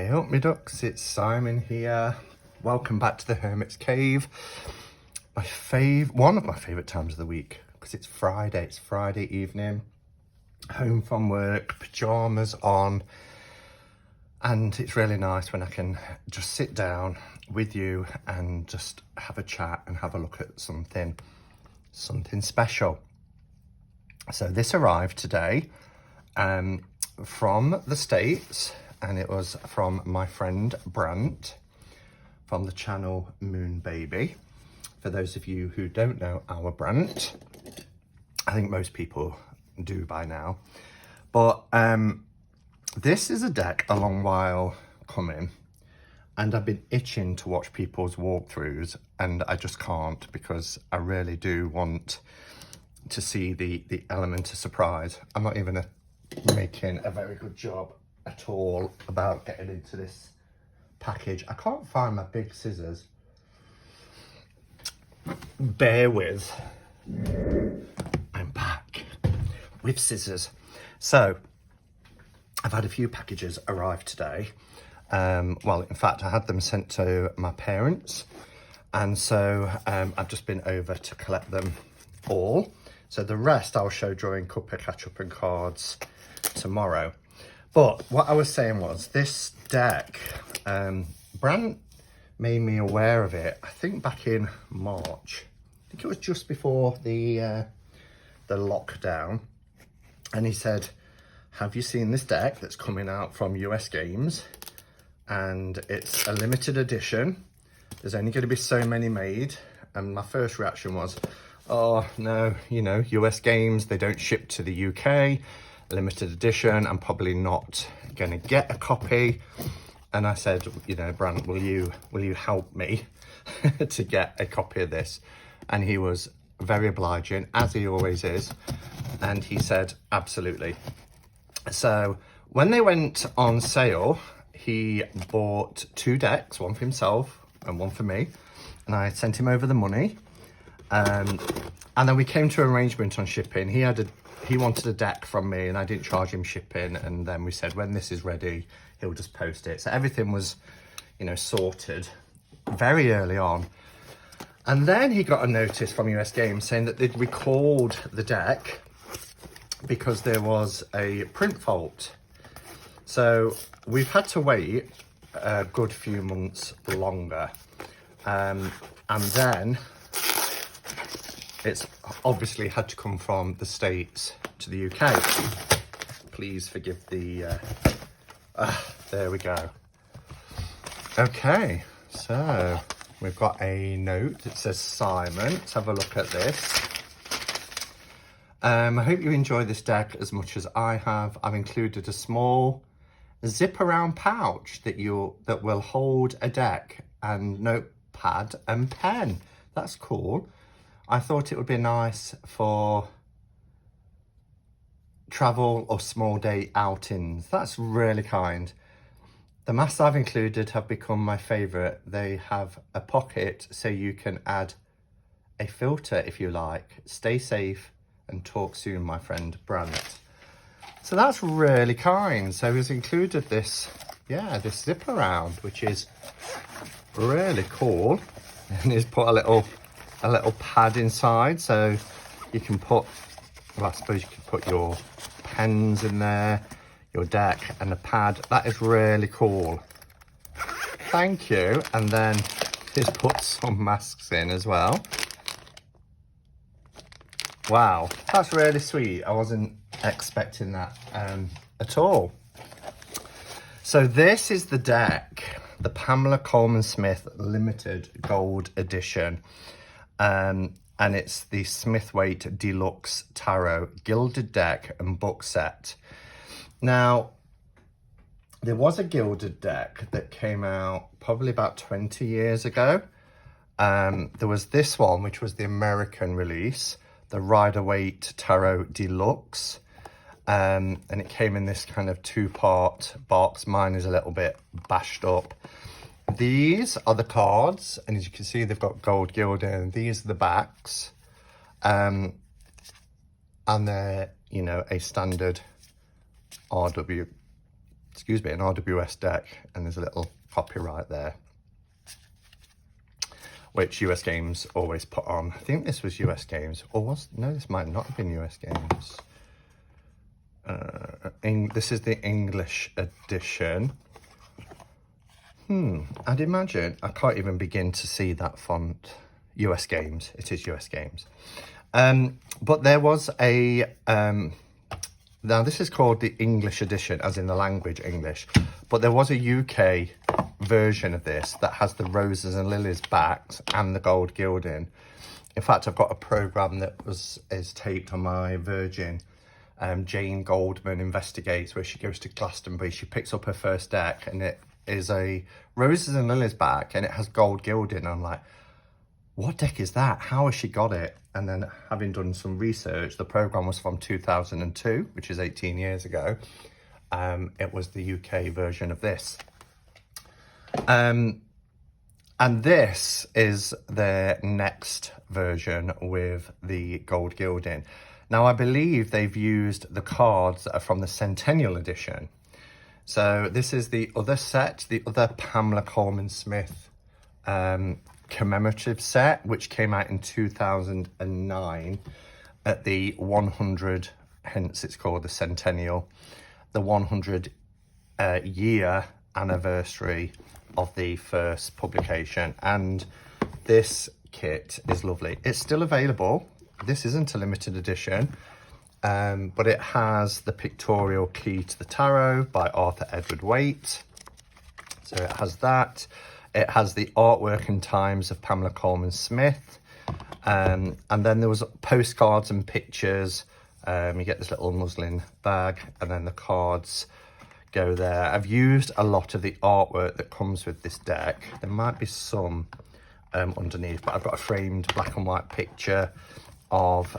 Hey up me ducks, it's Simon here. Welcome back to the Hermit's Cave. One of my favourite times of the week, because it's Friday evening, home from work, pyjamas on, and it's really nice when I can just sit down with you and just have a chat and have a look at something special. So this arrived today from the States, and it was from my friend Brant from the channel Moon Baby. For those of you who don't know our Brant, I think most people do by now, but this is a deck a long while coming, and I've been itching to watch people's walkthroughs, and I just can't, because I really do want to see the element of surprise. I'm not even making a very good job at all about getting into this package. I can't find my big scissors. Bear with. I'm back with scissors. So I've had a few packages arrive today. Well, in fact, I had them sent to my parents, and so I've just been over to collect them all. So the rest I'll show during Cuppa Catch Up and Cards tomorrow. But what I was saying was, this deck, Brant made me aware of it, I think back in March. I think it was just before the lockdown. And he said, have you seen this deck that's coming out from US Games? And it's a limited edition. There's only going to be so many made. And my first reaction was, oh no, you know, US Games, they don't ship to the UK. Limited edition, I'm probably not going to get a copy. And I said, you know, Brant, will you help me to get a copy of this? And he was very obliging, as he always is, and he said absolutely. So when they went on sale, he bought 2 decks, one for himself and one for me, and I sent him over the money. And then we came to an arrangement on shipping. He wanted a deck from me, and I didn't charge him shipping. And then we said, when this is ready, he'll just post it. So everything was, you know, sorted very early on. And then he got a notice from US Games saying that they'd recalled the deck because there was a print fault. So we've had to wait a good few months longer. And then it's obviously had to come from the States to the UK. Please forgive the, there we go. Okay, so we've got a note that says Simon. Let's have a look at this. I hope you enjoy this deck as much as I have. I've included a small zip around pouch that will hold a deck and notepad and pen. That's cool. I thought it would be nice for travel or small day outings. That's really kind. The masks I've included have become my favourite. They have a pocket so you can add a filter if you like. Stay safe and talk soon, my friend Brant. So that's really kind. So he's included this, this zip around, which is really cool. And he's put a little pad inside, so you can put, well, I suppose you could put your pens in there, your deck, and a pad. That is really cool. Thank you. And then he's put some masks in as well. Wow, that's really sweet. I wasn't expecting that at all. So this is the deck, the Pamela Colman Smith Limited Gold Edition. And it's the Smithwaite Deluxe Tarot Gilded Deck and Book Set. Now, there was a gilded deck that came out probably about 20 years ago. There was this one, which was the American release, the Rider-Waite Tarot Deluxe. And it came in this kind of 2-part box. Mine is a little bit bashed up. These are the cards, and as you can see, they've got gold gilding, and these are the backs. And they're, you know, a standard RW excuse me, an RWS deck, and there's a little copyright there, which US Games always put on. I think this was US Games, or no, this might not have been US Games. This is the English edition. I'd imagine, I can't even begin to see that font. US Games, it is US Games. But there was a, now this is called the English edition, as in the language English, but there was a UK version of this that has the roses and lilies backs and the gold gilding. In fact, I've got a programme that is taped on my Virgin. Jane Goldman Investigates, where she goes to Glastonbury. She picks up her first deck and it is a roses and lilies back and it has gold gilding. I'm like, what deck is that? How has she got it? And then having done some research, the programme was from 2002, which is 18 years ago. It was the UK version of this. And this is their next version with the gold gilding. Now, I believe they've used the cards that are from the Centennial edition. So this is the other set, the other Pamela Colman Smith commemorative set, which came out in 2009 at the 100, hence it's called the Centennial, the 100 year anniversary of the first publication. And this kit is lovely. It's still available. This isn't a limited edition, but it has the pictorial Key to the Tarot by Arthur Edward Waite. So it has that. It has the artwork and times of Pamela Colman Smith. And then there was postcards and pictures. You get this little muslin bag and then the cards go there. I've used a lot of the artwork that comes with this deck. There might be some underneath, but I've got a framed black and white picture of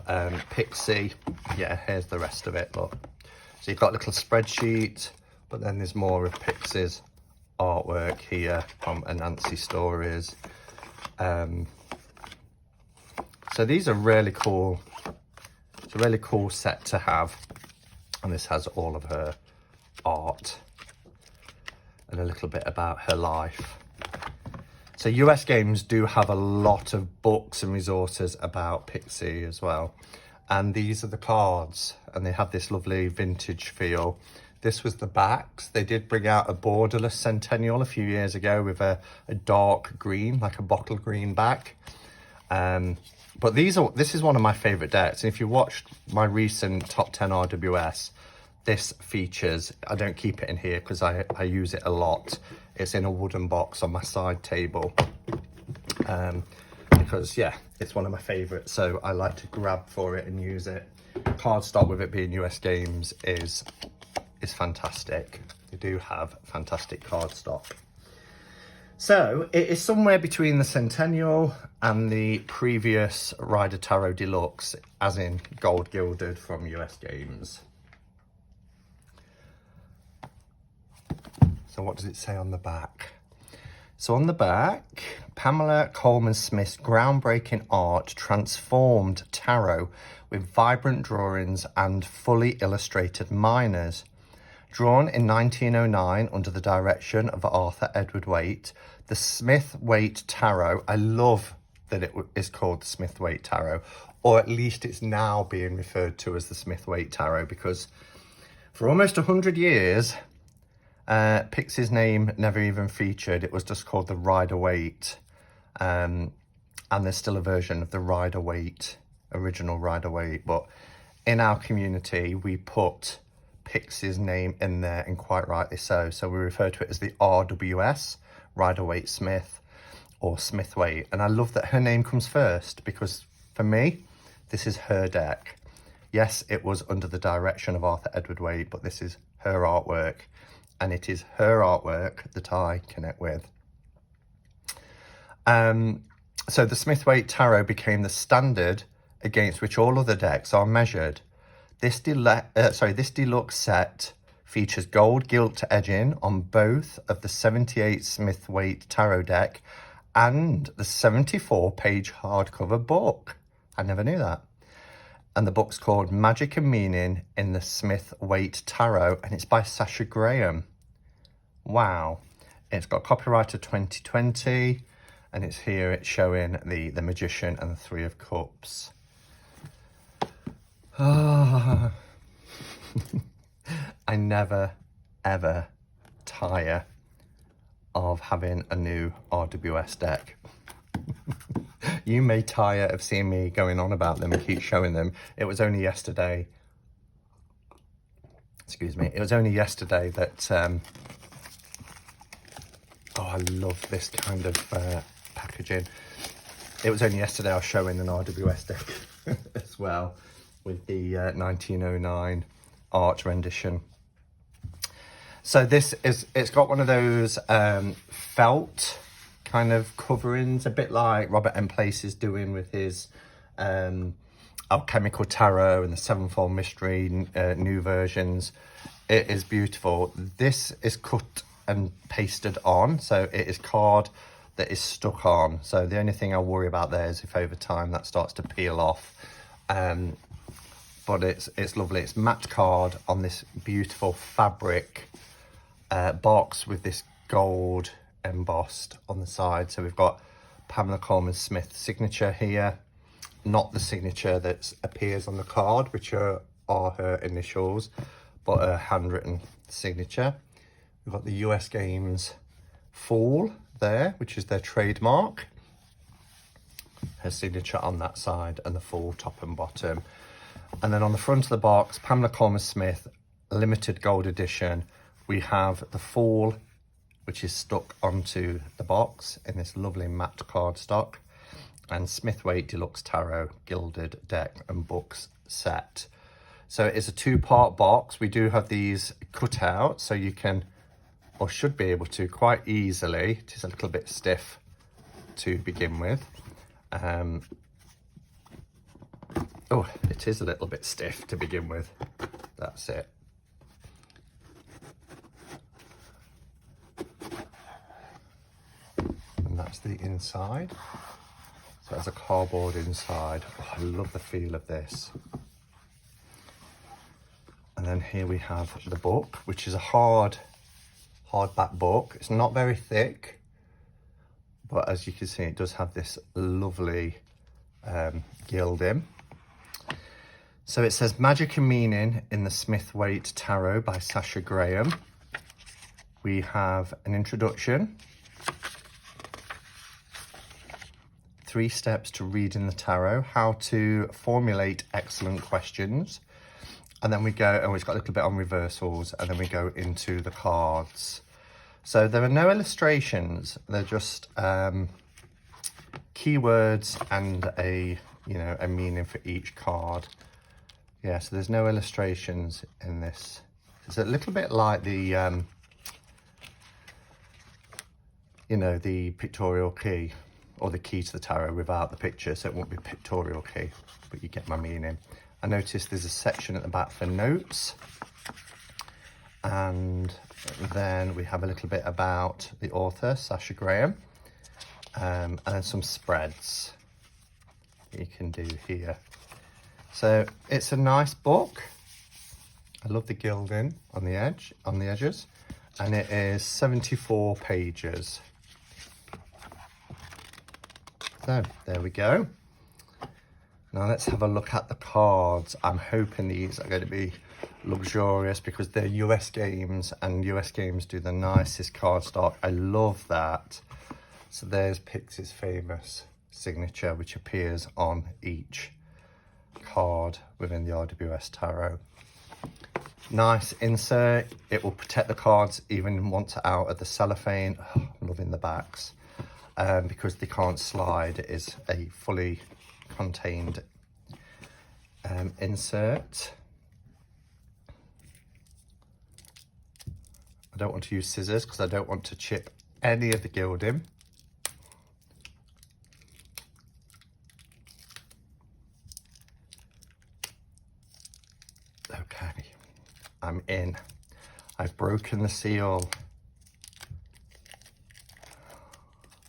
Pixie. Yeah, here's the rest of it, look. So you've got a little spreadsheet, but then there's more of Pixie's artwork here from Anansi Stories. So these are really cool. It's a really cool set to have. And this has all of her art and a little bit about her life. So US Games do have a lot of books and resources about Pixie as well. And these are the cards, and they have this lovely vintage feel. This was the backs. They did bring out a borderless Centennial a few years ago with a dark green, like a bottle green back. But this is one of my favorite decks. And if you watched my recent top 10 RWS, this features, I don't keep it in here because I use it a lot. It's in a wooden box on my side table. Because yeah, it's one of my favorites. So I like to grab for it and use it. Cardstock, with it being US Games, is fantastic. They do have fantastic cardstock. So it is somewhere between the Centennial and the previous Rider Tarot Deluxe, as in gold gilded from US Games. So what does it say on the back? So on the back, Pamela Colman Smith's groundbreaking art transformed tarot with vibrant drawings and fully illustrated minors. Drawn in 1909 under the direction of Arthur Edward Waite, the Smith-Waite Tarot, I love that it is called the Smith-Waite Tarot, or at least it's now being referred to as the Smith-Waite Tarot, because for almost 100 years, Pixie's name never even featured. It was just called the Rider-Waite, and there's still a version of the Rider-Waite, original Rider-Waite, but in our community, we put Pixie's name in there, and quite rightly so. So we refer to it as the RWS, Rider-Waite Smith, or Smith-Waite. And I love that her name comes first, because for me, this is her deck. Yes, it was under the direction of Arthur Edward Waite, but this is her artwork, and it is her artwork that I connect with. So the Smith-Waite Tarot became the standard against which all other decks are measured. This deluxe set features gold gilt edging on both of the 78 Smith-Waite Tarot deck and the 74-page hardcover book. I never knew that. And the book's called Magic and Meaning in the Smith-Waite Tarot, and it's by Sasha Graham. Wow. It's got copyright of 2020, and it's here, it's showing the Magician and the Three of Cups. Ah. I never, ever tire of having a new RWS deck. You may tire of seeing me going on about them and keep showing them. It was only yesterday, excuse me, it was only yesterday that, oh, I love this kind of packaging. It was only yesterday I was showing an RWS deck as well with the 1909 art rendition. So this is, it's got one of those felt kind of coverings, a bit like Robert M. Place is doing with his Alchemical Tarot and the Sevenfold Mystery new versions. It is beautiful. This is cut and pasted on, so it is card that is stuck on. So the only thing I worry about there is if over time that starts to peel off. But it's lovely. It's matte card on this beautiful fabric box with this gold embossed on the side. So we've got Pamela Colman Smith signature here, not the signature that appears on the card, which are her initials, but a handwritten signature. We've got the US Games Fool there, which is their trademark. Her signature on that side, and the Fool top and bottom. And then on the front of the box, Pamela Colman Smith, limited gold edition. We have the Fool, which is stuck onto the box in this lovely matte cardstock, and Smithwaite Deluxe Tarot Gilded Deck and Books set. So it's a two-part box. We do have these cut out, so you can, or should be able to, quite easily. It is a little bit stiff to begin with. Oh, it is a little bit stiff to begin with. That's it. And that's the inside. So there's a cardboard inside. Oh, I love the feel of this. And then here we have the book, which is a hardback book. It's not very thick, but as you can see, it does have this lovely gilding. So it says Magic and Meaning in the Smithwaite Tarot by Sasha Graham. We have an introduction, 3 steps to reading the tarot, how to formulate excellent questions. And then we go, and it's got a little bit on reversals, and then we go into the cards. So there are no illustrations, they're just keywords and a meaning for each card. Yeah, so there's no illustrations in this. It's a little bit like the, the pictorial key, or the key to the tarot without the picture, so it won't be pictorial key, but you get my meaning. I noticed there's a section at the back for notes, and then we have a little bit about the author, Sasha Graham, and then some spreads you can do here. So it's a nice book. I love the gilding on the edges, and it is 74 pages. So there we go. Now let's have a look at the cards. I'm hoping these are going to be luxurious because they're US Games, and US Games do the nicest cardstock. I love that. So there's Pixie's famous signature, which appears on each card within the RWS Tarot. Nice insert. It will protect the cards even once out of the cellophane. Oh, I'm loving the backs. Because they can't slide. It is a fully contained insert. I don't want to use scissors because I don't want to chip any of the gilding. Okay, I'm in. I've broken the seal.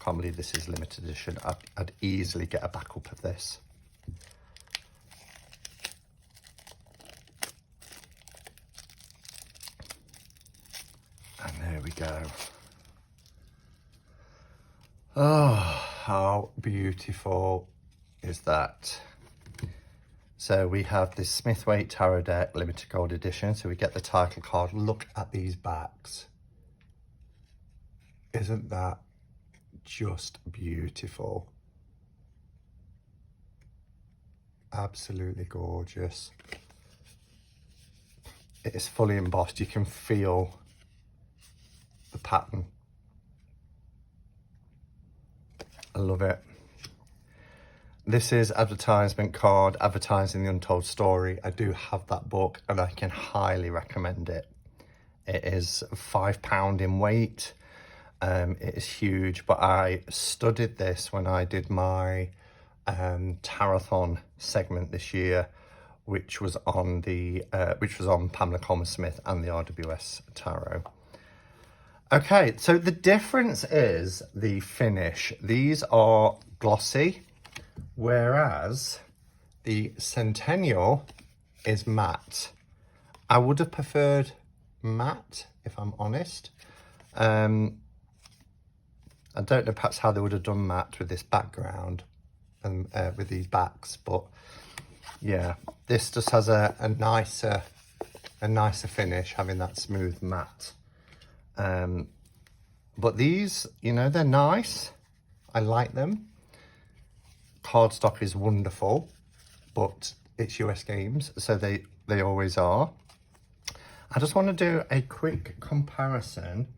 Can't believe this is limited edition. I'd easily get a backup of this. And there we go. Oh, how beautiful is that? So we have this Smithwaite Tarot Deck Limited Gold Edition. So we get the title card. Look at these backs. Isn't that just beautiful? Absolutely gorgeous. It is fully embossed. You can feel the pattern. I love it. This is advertisement card advertising the untold story. I do have that book and I can highly recommend it. It is £5 in weight. It is huge, but I studied this when I did my Tarathon segment this year, which was on Pamela Colman Smith and the RWS Tarot. Okay, so the difference is the finish. These are glossy, whereas the Centennial is matte. I would have preferred matte, if I'm honest. I don't know perhaps how they would have done matte with this background and with these backs, but yeah, this just has a nicer finish, having that smooth matte. But these, you know, they're nice. I like them. Cardstock is wonderful, but it's US Games, so they always are. I just want to do a quick comparison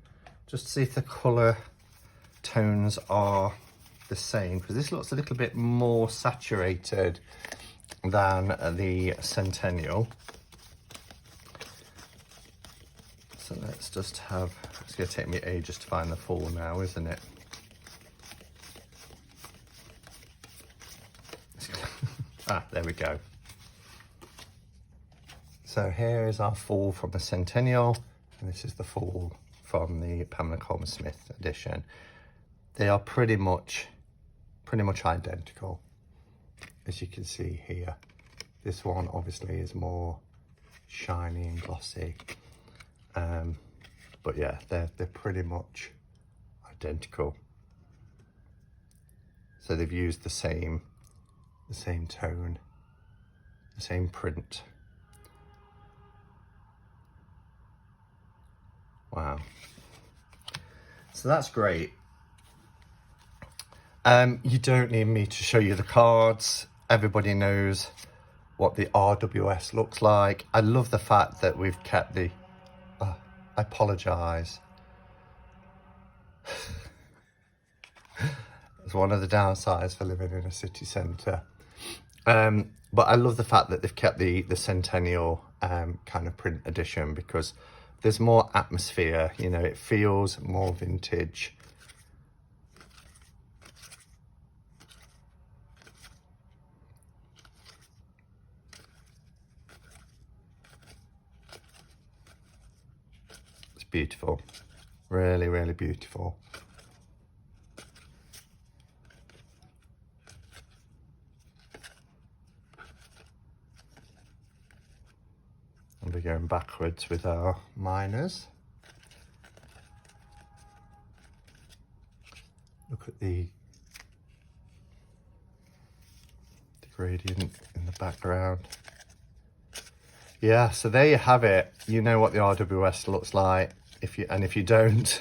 just to see if the colour tones are the same, because this looks a little bit more saturated than the Centennial. So let's just have, it's going to take me ages to find the full now, isn't it? There we go. So here is our full from the Centennial, and this is the full from the Pamela Colman Smith edition. They are pretty much identical, as you can see here. This one obviously is more shiny and glossy, but yeah, they're pretty much identical. So they've used the same tone, the same print. Wow. So that's great. You don't need me to show you the cards. Everybody knows what the RWS looks like. I love the fact that we've kept the... I apologise. It's one of the downsides for living in a city centre. But I love the fact that they've kept the Centennial kind of print edition, because there's more atmosphere, you know, it feels more vintage. It's beautiful, really, really beautiful. And we're going backwards with our minors. Look at the gradient in the background. Yeah, so there you have it. You know what the RWS looks like. If you don't,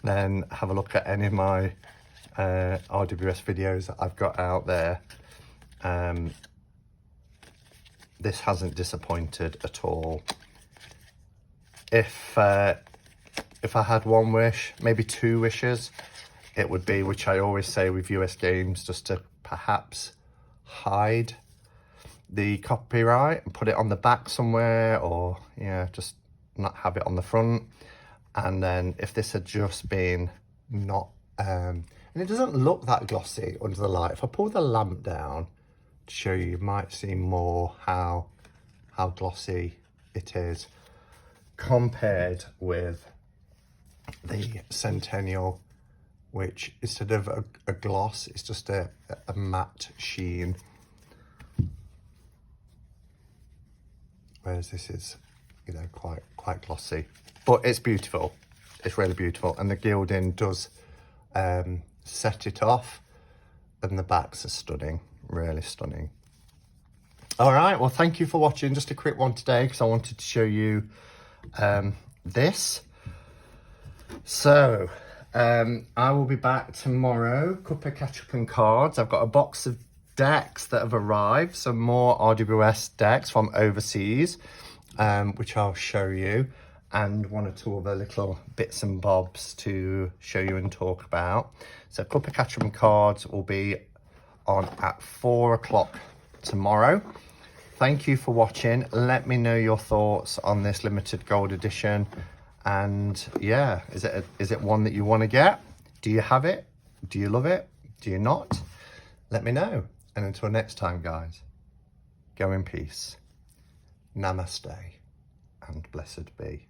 then have a look at any of my RWS videos that I've got out there. This hasn't disappointed at all. If I had one wish, maybe two wishes, it would be, which I always say with US Games, just to perhaps hide the copyright and put it on the back somewhere, or yeah, just not have it on the front. And then if this had just been not and it doesn't look that glossy under the light. If I pull the lamp down to show you, you might see more how glossy it is compared with the Centennial, which instead of a gloss, it's just a matte sheen. Whereas this is you know, quite glossy, but it's beautiful. It's really beautiful, and the gilding does set it off, and the backs are stunning, really stunning. All right, well, thank you for watching. Just a quick one today because I wanted to show you this. So I will be back tomorrow. Couple of catch up and cards. I've got a box of decks that have arrived, some more RWS decks from overseas, which I'll show you, and one or two other little bits and bobs to show you and talk about. So a couple of catch up and cards will be on at 4 o'clock tomorrow. Thank you for watching. Let me know your thoughts on this limited gold edition. And yeah, is it one that you want to get? Do you have it? Do you love it? Do you not? Let me know. And until next time, guys, go in peace. Namaste and blessed be.